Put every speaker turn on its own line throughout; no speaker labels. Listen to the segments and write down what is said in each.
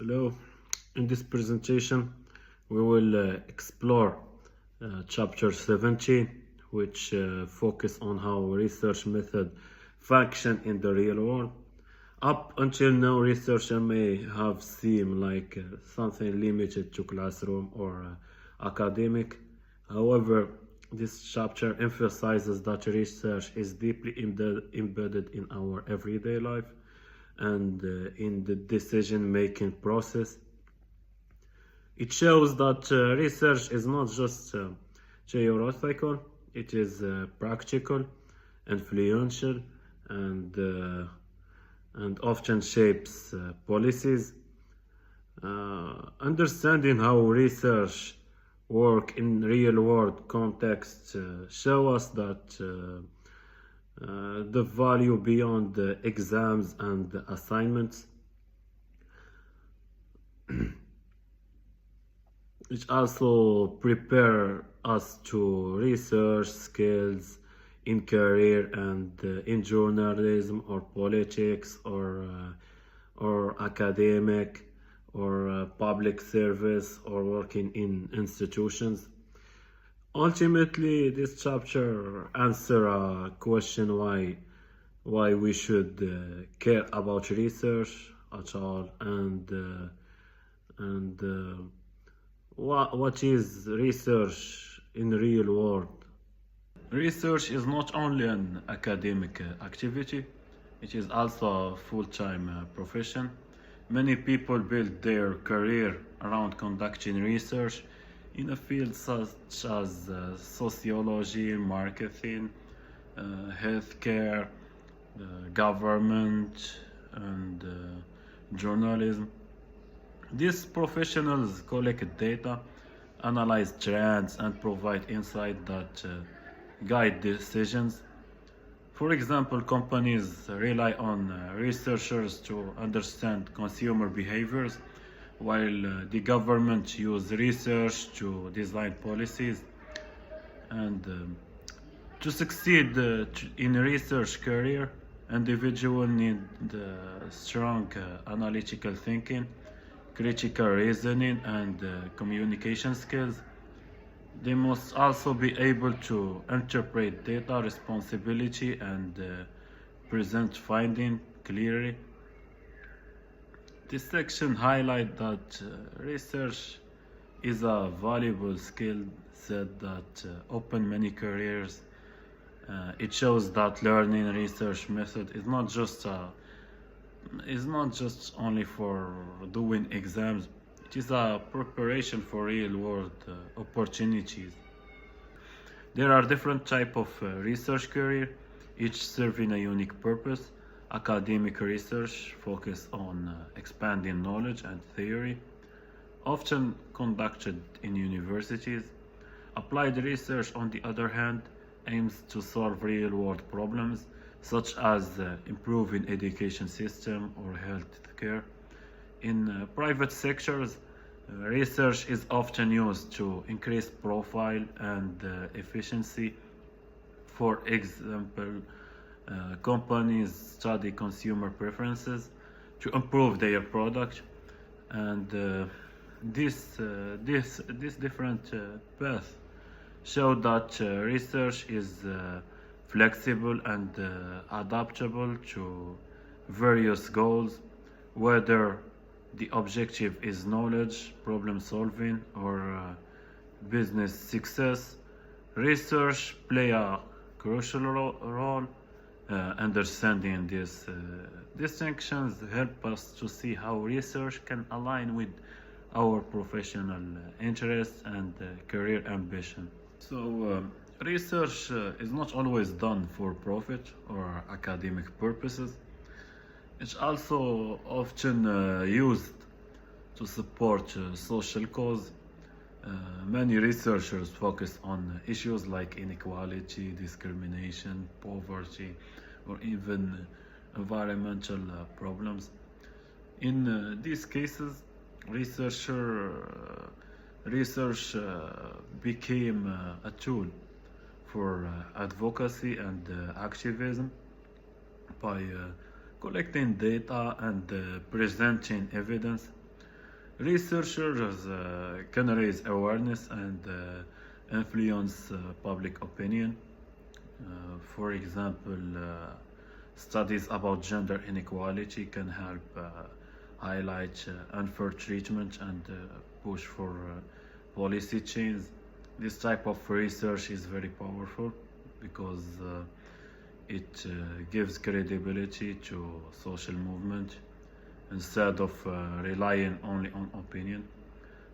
Hello. In this presentation, we will explore chapter 17, which focus on how research method function in the real world. Up until now, research may have seemed like something limited to classroom or academic. However, this chapter emphasizes that research is deeply embedded in our everyday life and in the decision-making process. It shows that research is not just theoretical, it is practical, influential, and often shapes policies. Understanding how research work in real world context show us that the value beyond the exams and the assignments. It also prepare us to research skills in career and in journalism or politics or academic or public service or working in institutions. Ultimately, this chapter answer a question why we should care about research at all and what is research in real world. Research is not only an academic activity, it is also a full-time profession. Many people build their career around conducting research in a field such as sociology, marketing, healthcare, government, and journalism. These professionals collect data, analyze trends, and provide insight that guide decisions. For example, companies rely on researchers to understand consumer behaviors, while the government use research to design policies. And to succeed in a research career, individuals need strong analytical thinking, critical reasoning, and communication skills. They must also be able to interpret data responsibility and present findings clearly. This section highlights that research is a valuable skill set that open many careers. It shows that learning research method is not just only for doing exams. It is a preparation for real world opportunities. There are different types of research career, each serving a unique purpose. Academic research focus on expanding knowledge and theory, often conducted in universities. Applied research, on the other hand, aims to solve real-world problems such as improving education system or health care. In private sectors, research is often used to increase profile and efficiency. For example, companies study consumer preferences to improve their product, and this different path show that research is flexible and adaptable to various goals, whether the objective is knowledge, problem solving, or business success. Research play a crucial role. Understanding these distinctions help us to see how research can align with our professional interests and career ambition. So, research is not always done for profit or academic purposes. It's also often used to support social cause. Many researchers focus on issues like inequality, discrimination, poverty, or even environmental problems. In these cases, research became a tool for advocacy and activism by collecting data and presenting evidence. Researchers can raise awareness and influence public opinion. For example, studies about gender inequality can help highlight unfair treatment and push for policy change. This type of research is very powerful because it gives credibility to social movement instead of relying only on opinion.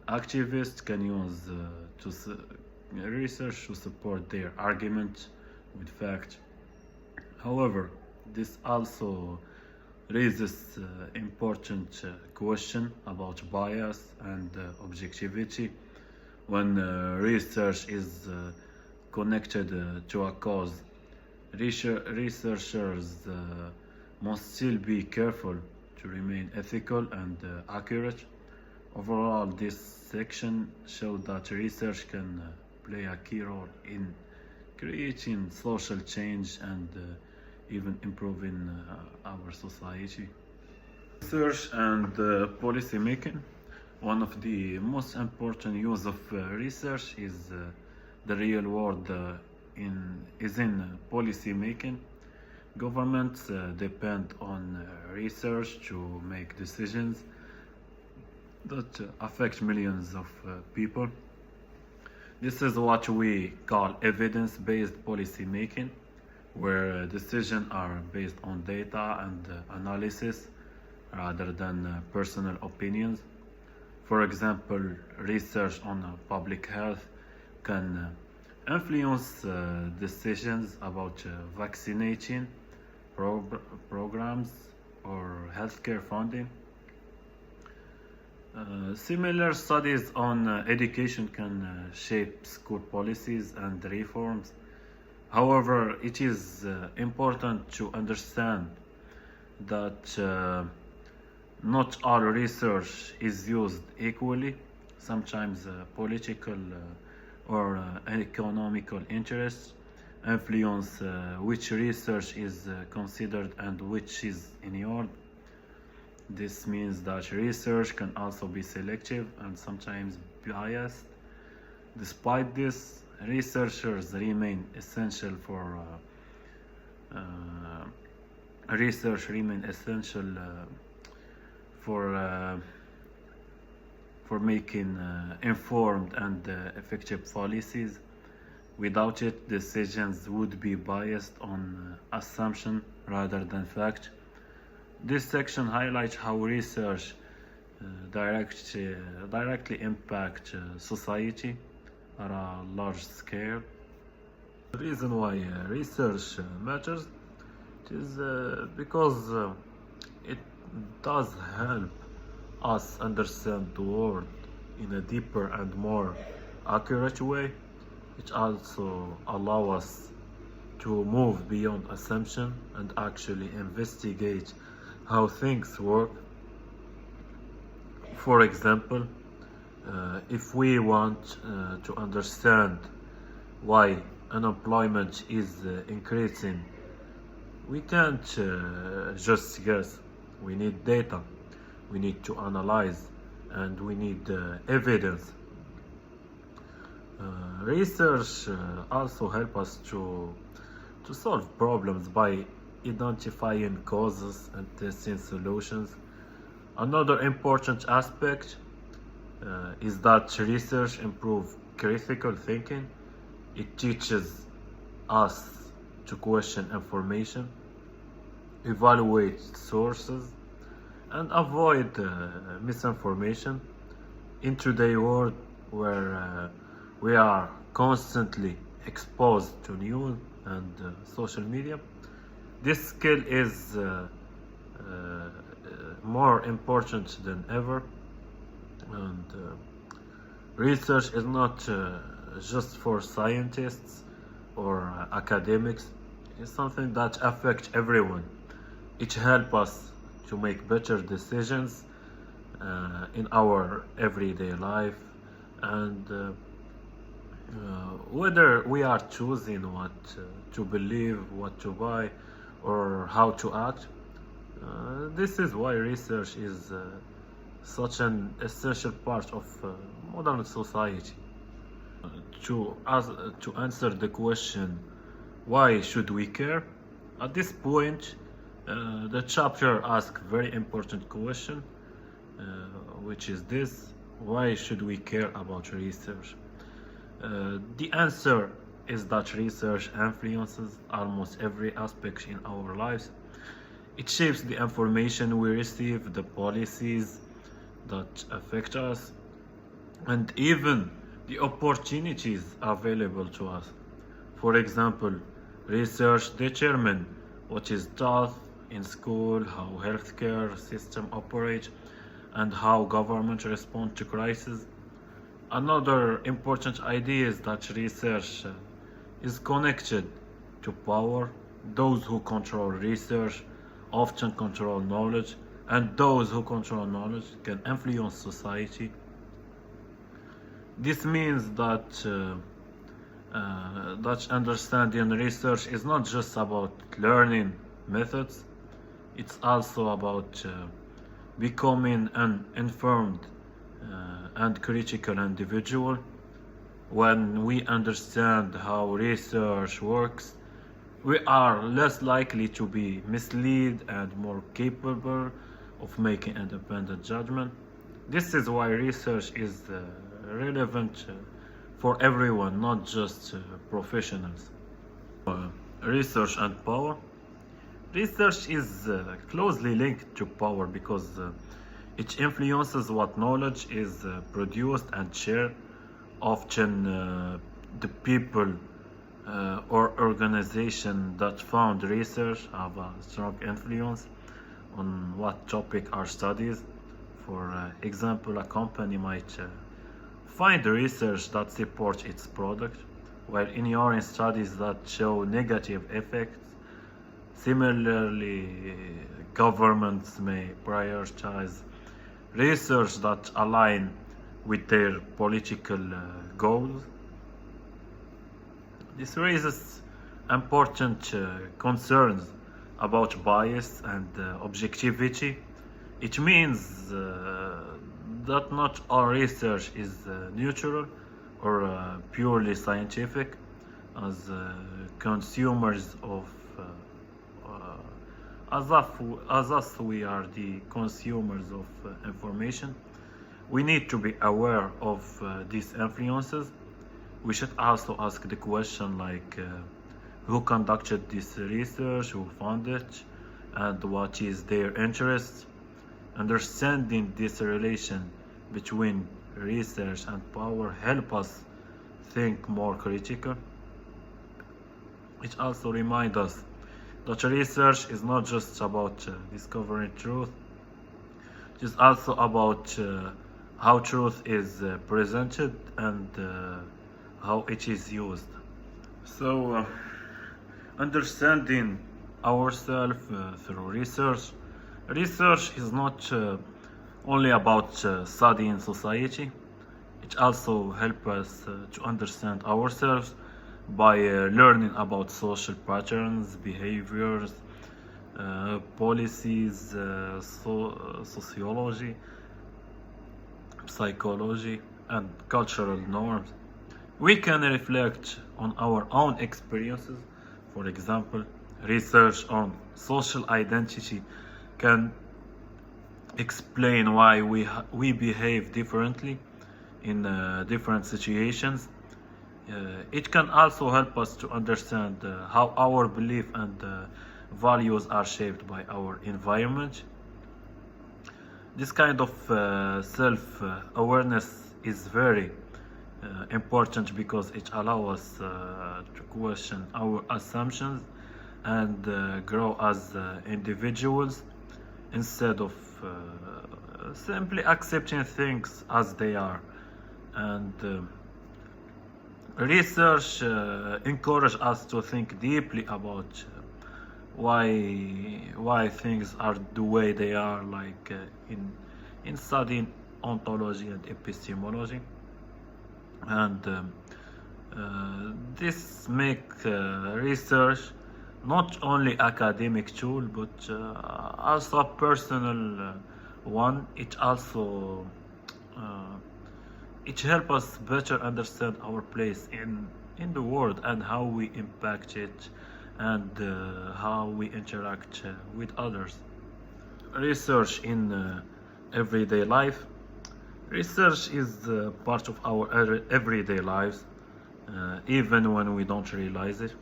Activists can use research to support their argument with fact. However, this also raises important question about bias and objectivity. When research is connected to a cause, researchers must still be careful to remain ethical and accurate. Overall, this section shows that research can play a key role in creating social change and even improving our society. Research and policy making. One of the most important use of research is the real world in policy making. Governments depend on research to make decisions that affect millions of people. This is what we call evidence-based policy making, where decisions are based on data and analysis rather than personal opinions. For example, research on public health can influence decisions about vaccinating programs or healthcare funding. Similar studies on education can shape school policies and reforms. However, it is important to understand that not all research is used equally. Sometimes political or economical interests influence which research is considered and which is ignored. This means that research can also be selective and sometimes biased. Despite this, researchers remain essential for research remain essential for making informed and effective policies. Without it, decisions would be biased on assumption rather than fact. This section highlights how research directly impact society at a large scale. The reason why research matters is because it does help us understand the world in a deeper and more accurate way. It also allows us to move beyond assumption and actually investigate how things work. For example, if we want to understand why unemployment is increasing, we can't just guess. We need data, we need to analyze, and we need evidence. Research also help us to solve problems by identifying causes and testing solutions. Another important aspect is that research improves critical thinking. It teaches us to question information, evaluate sources, and avoid misinformation. In today's world where we are constantly exposed to news and social media, this skill is more important than ever. And research is not just for scientists or academics. It's something that affects everyone. It helps us to make better decisions in our everyday life, and whether we are choosing what to believe, what to buy, or how to act. This is why research is such an essential part of modern society. To answer the question, why should we care? At this point, the chapter asks very important question, uh, which is this: why should we care about research? The answer is that research influences almost every aspect in our lives. It shapes the information we receive, the policies that affect us, and even the opportunities available to us. For example, research determines what is taught in school, how healthcare system operates, and how government respond to crises. Another important idea is that research is connected to power. Those who control research often control knowledge, and those who control knowledge can influence society. This means that understanding research is not just about learning methods, it's also about becoming an informed and critical individual. When we understand how research works, we are less likely to be misled and more capable of making independent judgment. This is why research is relevant for everyone, not just professionals. Research and power. Research is closely linked to power because it influences what knowledge is produced and shared. Often, the people or organization that fund research have a strong influence on what topic are studied. For example, a company might find research that supports its product, while ignoring studies that show negative effects. Similarly, governments may prioritize research that align with their political goals. This raises important concerns about bias and objectivity. It means that not all research is neutral or purely scientific. As consumers of as us, we are the consumers of information. We need to be aware of these influences. We should also ask the question like who conducted this research, who funded it, and what is their interest. Understanding this relation between research and power help us think more critical. It also reminds us that research is not just about discovering truth, it is also about how truth is presented and how it is used. So, understanding ourselves through research. Research is not only about studying society, it also helps us to understand ourselves by learning about social patterns, behaviors, policies, sociology, psychology, and cultural norms. We can reflect on our own experiences. For example, research on social identity can explain why we behave differently in different situations. It can also help us to understand how our beliefs and values are shaped by our environment. This kind of self-awareness is very important because it allows us to question our assumptions and grow as individuals instead of simply accepting things as they are. And research encourages us to think deeply about why things are the way they are, like in studying ontology and epistemology, and this make research not only academic tool but also a personal one. Uh, it helps us better understand our place in the world and how we impact it, and how we interact with others. Research in everyday life. Research is part of our everyday lives, even when we don't realize it.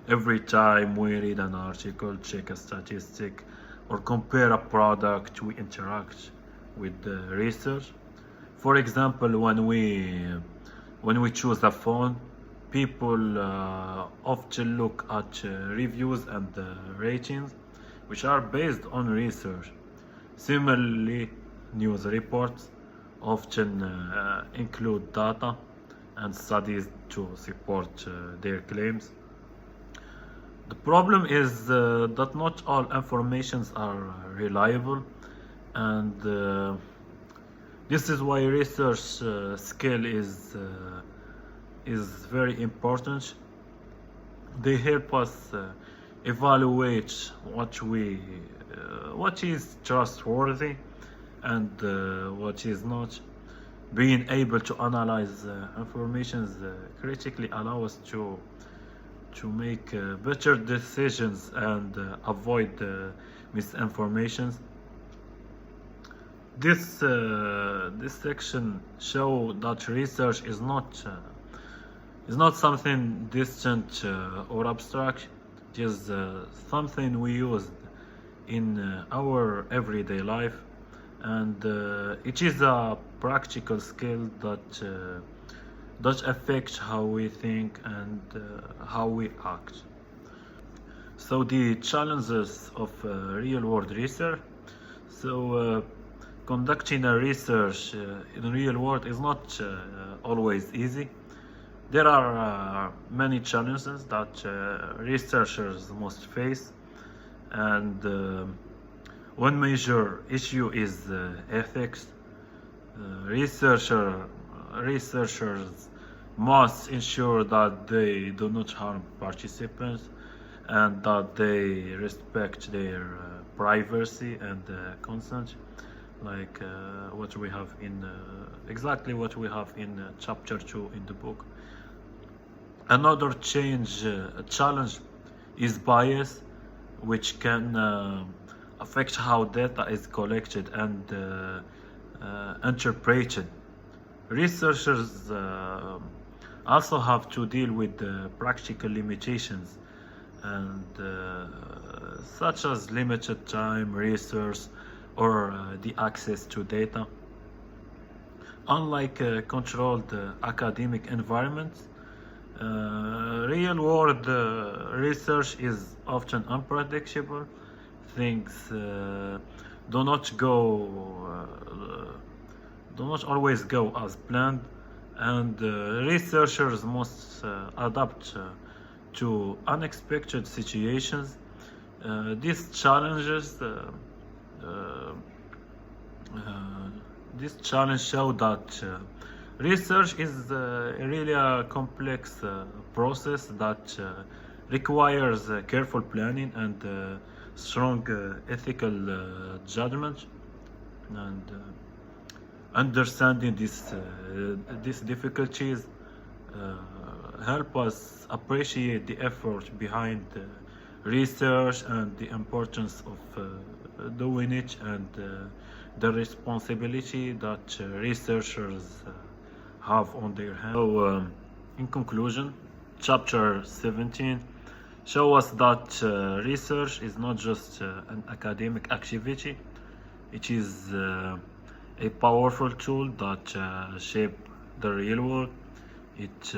Every time we read an article, check a statistic, or compare a product, we interact with the research. For example, when we choose a phone, people often look at reviews and ratings, which are based on research. Similarly, news reports often include data and studies to support their claims. The problem is that not all informations are reliable, and this is why research skill is very important. They help us evaluate what is trustworthy and what is not. Being able to analyze information critically allow us to make better decisions and avoid misinformation. This section show that research is not something distant or abstract. It is something we use in our everyday life, and it is a practical skill that affects how we think and how we act. So the challenges of real-world research. So conducting a research in real world is not always easy. There are many challenges that researchers must face, and one major issue is ethics. Researchers must ensure that they do not harm participants and that they respect their privacy and consent, like what we have in exactly what we have in chapter 2 in the book. Another challenge is bias, which can affect how data is collected and interpreted. Researchers also have to deal with practical limitations, and such as limited time, resource, or the access to data. Unlike controlled academic environments, real-world research is often unpredictable. Things do not always go as planned, and researchers must adapt to unexpected situations. These challenges this challenge show that research is really a complex process that requires careful planning and strong ethical judgment. And understanding these difficulties help us appreciate the effort behind research and the importance of doing it, and the responsibility that researchers have on their hands. So, in conclusion, chapter 17 shows us that research is not just an academic activity. It is a powerful tool that shape the real world. It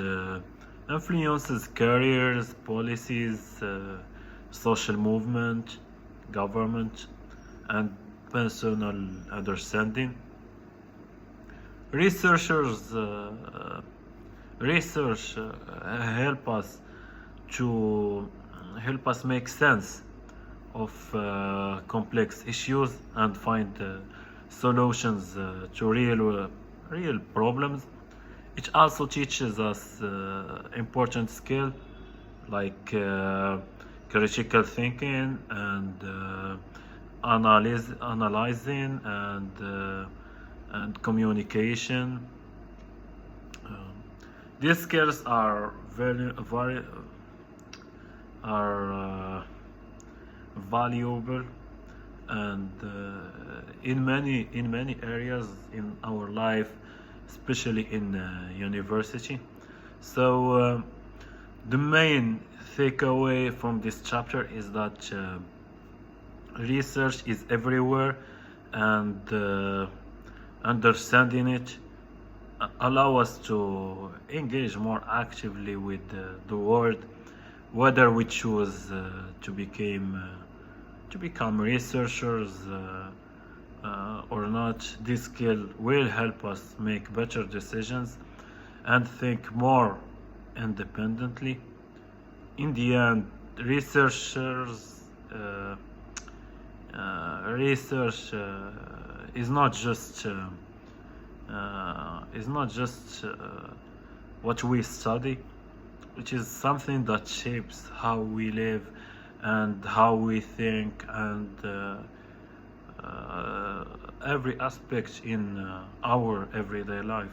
influences careers, policies, social movement, government, and personal understanding. Researchers research help us make sense of complex issues and find solutions to real problems. It also teaches us important skills like critical thinking and analyzing and communication. Um, these skills are very are valuable and in many areas in our life, especially in university. So the main takeaway from this chapter is that research is everywhere, and understanding it allow us to engage more actively with the world, whether we choose to become researchers or not. This skill will help us make better decisions and think more independently. In the end, research is not just what we study, which is something that shapes how we live and how we think, and every aspect in our everyday life.